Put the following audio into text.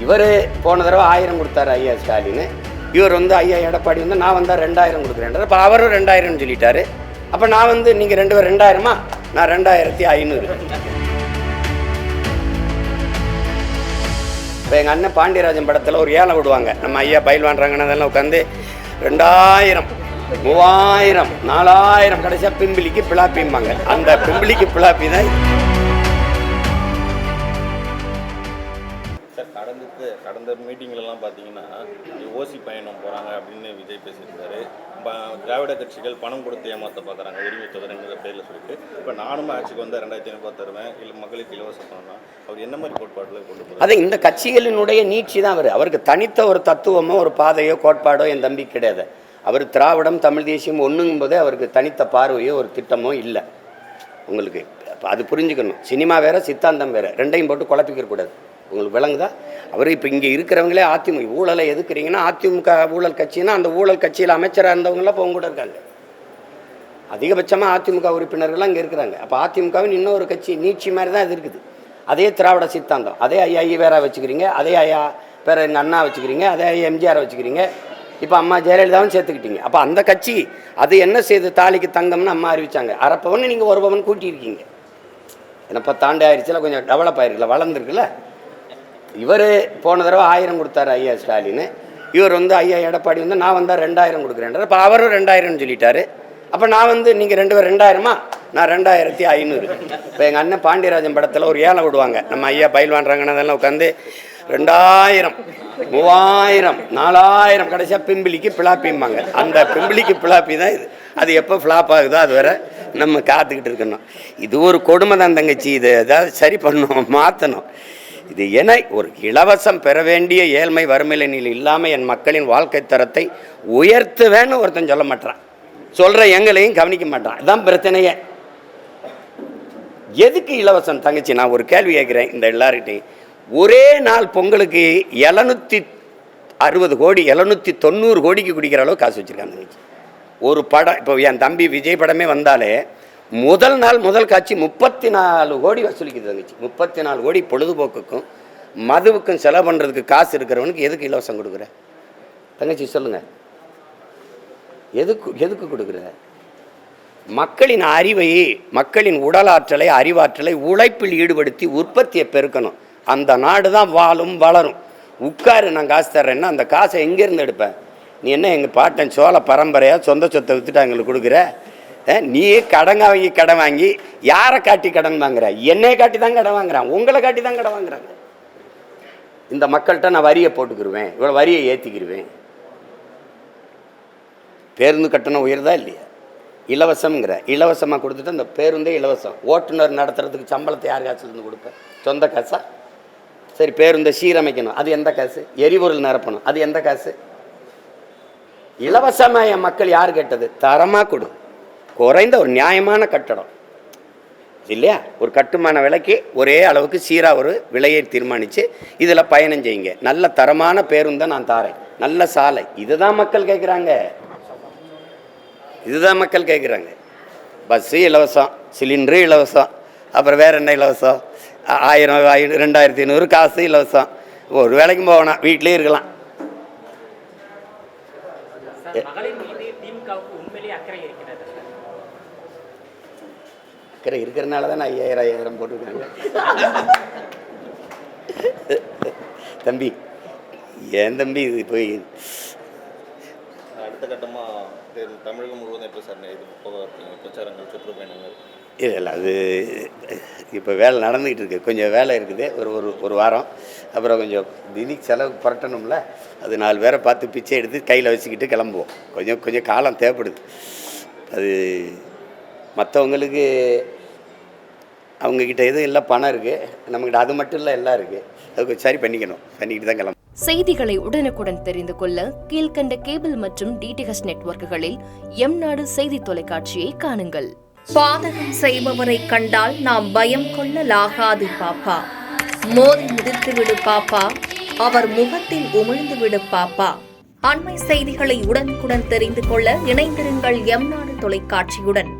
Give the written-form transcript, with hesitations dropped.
இவர் போன தடவை 1000 கொடுத்தாரு ஐயா ஸ்டாலின். இவர் வந்து ஐயா எடப்பாடி வந்து நான் வந்தால் 2000 கொடுக்குறேன். அப்போ அவரும் 2000 சொல்லிட்டாரு. அப்போ நான் வந்து நீங்கள் 2 பேர் 2000மா, நான் 2500. இப்போ எங்கள் அண்ணன் பாண்டியராஜன் படத்தில் ஒரு ஏலம் விடுவாங்க. நம்ம ஐயா பயில்வான் ரங்கநாதெல்லாம் உட்காந்து 2000, 3000, 4000 கடைசியாக பிம்பிளிக்கு பிளாப்பிம்பாங்க. அந்த பிம்பிளிக்கு பிளாப்பி தான் கடந்த மீட்டிங்லலாம் பார்த்தீங்கன்னா ஓசி பயணம் போகிறாங்க அப்படின்னு விஜய் பேசியிருக்காரு. திராவிட கட்சிகள் பணம் கொடுத்து ஏமாற்ற பார்க்குறாங்க உரிமை தொகுதிங்கிற பேரில் சொல்லிட்டு. இப்போ நானும் ஆட்சிக்கு வந்து 2500 தருவேன், இல்லை மகளிருக்கு இலவசம் பண்ணலாம். அவர் என்ன மாதிரி கோட்பாட்டில் கொண்டு போகிறார்? அது இந்த கட்சிகளினுடைய நீட்சி தான். அவருக்கு தனித்த ஒரு தத்துவமோ ஒரு பாதையோ கோட்பாடோ என் தம்பி கிடையாது. அவர் திராவிடம் தமிழ் தேசியம் ஒன்றுங்கும் போதே அவருக்கு தனித்த பார்வையோ ஒரு திட்டமோ இல்லை. உங்களுக்கு அது புரிஞ்சுக்கணும். சினிமா வேறு, சித்தாந்தம் வேறு, ரெண்டையும் போட்டு குழப்பிக்க கூடாது. உங்களுக்கு விளங்குதா? அவர் இப்போ இங்கே இருக்கிறவங்களே அதிமுக ஊழலை எதுக்குறீங்கன்னா, அதிமுக ஊழல் கட்சின்னா அந்த ஊழல் கட்சியில் அமைச்சராக இருந்தவங்களாம் இப்போ கூட இருக்காங்க. அதிகபட்சமாக அதிமுக உறுப்பினர்கள்லாம் இங்கே இருக்கிறாங்க. அப்போ அதிமுகவின் இன்னொரு கட்சி நீட்சி மாதிரி தான் இது இருக்குது. அதே திராவிட சித்தாந்தம், அதே ஐயா ஈவேரா வச்சுக்கிறீங்க, அதே ஐயா பேர் எங்கள் அண்ணா வச்சுக்கிறீங்க, அதே ஐயா எம்ஜிஆரை வச்சுக்கிறீங்க, இப்போ அம்மா ஜெயலலிதாவும் சேர்த்துக்கிட்டீங்க. அப்போ அந்த கட்சி அது என்ன செய்து தாலிக்கு தங்கம்னு அம்மா அறிவிச்சாங்க. அரைப்பவன் நீங்கள் ஒரு பவன் கூட்டியிருக்கீங்க. ஏன்னா 10 ஆண்டு ஆயிடுச்சுல, கொஞ்சம் டெவலப் ஆகிருக்குல்ல, வளர்ந்துருக்குல்ல. இவர் போன தடவை 1000 கொடுத்தாரு ஐயா ஸ்டாலின். இவர் வந்து ஐயா எடப்பாடி வந்து நான் வந்தால் 2000 கொடுக்குறேன். அப்போ அவரும் 2000 சொல்லிட்டாரு. அப்போ நான் வந்து நீங்கள் 2 பேர் 2000மா, நான் 2500. இப்போ எங்கள் அண்ணன் பாண்டியராஜன் படத்தில் ஒரு ஏலம் விடுவாங்க. நம்ம ஐயா பயில்வான் ரங்கநாதெல்லாம் உட்காந்து 2000, 3000, 4000 கடைசியாக பிம்பிளிக்கு பிளாப்பிம்பாங்க. அந்த பிம்பிளிக்கு பிளாப்பி தான் இது. அது எப்போ ஃப்ளாப் ஆகுதோ அது வேற நம்ம காத்துக்கிட்டு இருக்கணும். இது ஒரு கொடுமை தான் தங்கச்சி. இது ஏதாவது சரி பண்ணணும், மாற்றணும். இது என ஒரு இலவசம் பெற வேண்டிய ஏழ்மை வறுமை நிலை இல்லாமல் என் மக்களின் வாழ்க்கை தரத்தை உயர்த்துவேன்னு ஒருத்தன் சொல்ல மாட்டான். சொல்கிற எங்களையும் கவனிக்க மாட்டான். இதுதான் பிரச்சனையே. எதுக்கு இலவசம் தங்கச்சி? நான் ஒரு கேள்வி கேட்குறேன் இந்த எல்லார்கிட்டையும். ஒரே நாள் பொங்கலுக்கு 760 கோடி 790 கோடிக்கு குடிக்கிற அளவு காசு வச்சுருக்காங்க தங்கச்சி. ஒரு படம் இப்போ என் தம்பி விஜய் படமே வந்தாலே முதல் நாள் முதல் காட்சி 34 கோடி வசூலிக்குது தங்கச்சி. 34 கோடி பொழுதுபோக்குக்கும் மதுவுக்கும் செலவு பண்ணுறதுக்கு காசு இருக்கிறவனுக்கு எதுக்கு இலவசம் கொடுக்குற தங்கச்சி? சொல்லுங்கள், எதுக்கு கொடுக்குற? மக்களின் அறிவை, மக்களின் உடலாற்றலை, அறிவாற்றலை உழைப்பில் ஈடுபடுத்தி உற்பத்தியை பெருக்கணும். அந்த நாடு தான் வாழும் வளரும். உட்காரு, நான் காசு தர்றேன்னா அந்த காசை எங்கேருந்து எடுப்பேன்? நீ என்ன எங்கள் பாட்டன் சோழ பரம்பரையாக சொந்த சொத்தை விற்றுட்டு எங்களுக்கு கொடுக்குற? நீ கடன் வாங்கி யாரை காட்டி கடன் வாங்குற? என்னையை காட்டி தான் கடன் வாங்குறான், உங்களை காட்டி தான் கடன் வாங்குறாங்க. இந்த மக்கள்கிட்ட நான் வரியை போட்டுக்கிடுவேன், இவ்வளோ வரியை ஏற்றிக்கிடுவேன். பேருந்து கட்டணம் உயர்தா இல்லையா? இலவசம்ங்கிற இலவசமாக கொடுத்துட்டு அந்த பேருந்தே இலவசம். ஓட்டுநர் நடத்துறதுக்கு சம்பளத்தை யார் காசுலேருந்து கொடுப்பேன்? சொந்த காசா? சரி, பேருந்தை சீரமைக்கணும், அது எந்த காசு? எரிபொருள் நிரப்பணும், அது எந்த காசு? இலவசமாக என் மக்கள் யார் கேட்டது? தரமாக கொடு, குறைந்த ஒரு நியாயமான கட்டடம் இல்லையா? ஒரு கட்டுமான விலைக்கு ஒரே அளவுக்கு சீராக ஒரு விலையை தீர்மானித்து இதில் பயணம் செய்யுங்க. நல்ல தரமான பேருந்தை நான் தாரேன், நல்ல சாலை. இதுதான் மக்கள் கேட்குறாங்க. இதுதான் மக்கள் கேட்குறாங்க. பஸ்ஸு இலவசம், சிலிண்டரு இலவசம், அப்புறம் வேறு என்ன இலவசம்? 1000, 2500 காசு இலவசம். ஒரு வேலைக்கு போகணும், வீட்டிலே இருக்கலாம். அக்கறை இருக்கிறனால தான் 5000 போட்டிருக்காங்க. தம்பி, ஏன் தம்பி இது போய் அடுத்த கட்டமாக தமிழகம் முழுவதும் எப்போ சார் இது பிரச்சாரங்கள், சுற்றுப்பயணங்கள்? இல்லை, அது இப்போ வேலை நடந்துக்கிட்டு இருக்குது. கொஞ்சம் வேலை இருக்குது, ஒரு வாரம். அப்புறம் கொஞ்சம் தினிக்கு செலவு புரட்டணும்ல, அது 4 பேரை பார்த்து பிச்சை எடுத்து கையில் வச்சுக்கிட்டு கிளம்புவோம். கொஞ்சம் காலம் தேவைப்படுது. அது மற்றவங்களுக்கு அவங்கக்கிட்ட எதுவும் இல்லை, பணம் இருக்குது. நம்மக்கிட்ட அது மட்டும் இல்லை, எல்லாம் இருக்குது. அதுக்கு சரி பண்ணிக்கிட்டு தான் கிளம்பும். செய்திகளை உடனுக்குடன் தெரிந்து கொள்ள கீழ்கண்ட கேபிள் மற்றும் டிடிஹெச் நெட்வொர்க்குகளில் எம்நாடு செய்தி தொலைக்காட்சியை காணுங்கள். பாதகம் செய்பவரை கண்டால் நாம் பயம் கொள்ளலாகாது பாப்பா. மோதி மிதித்து விடு பாப்பா, அவர் முகத்தில் உமிழ்ந்து விடு பாப்பா. அண்மை செய்திகளை உடனுக்குடன் தெரிந்து கொள்ள இணைந்திருங்கள் எம்நாடு தொலைக்காட்சியுடன்.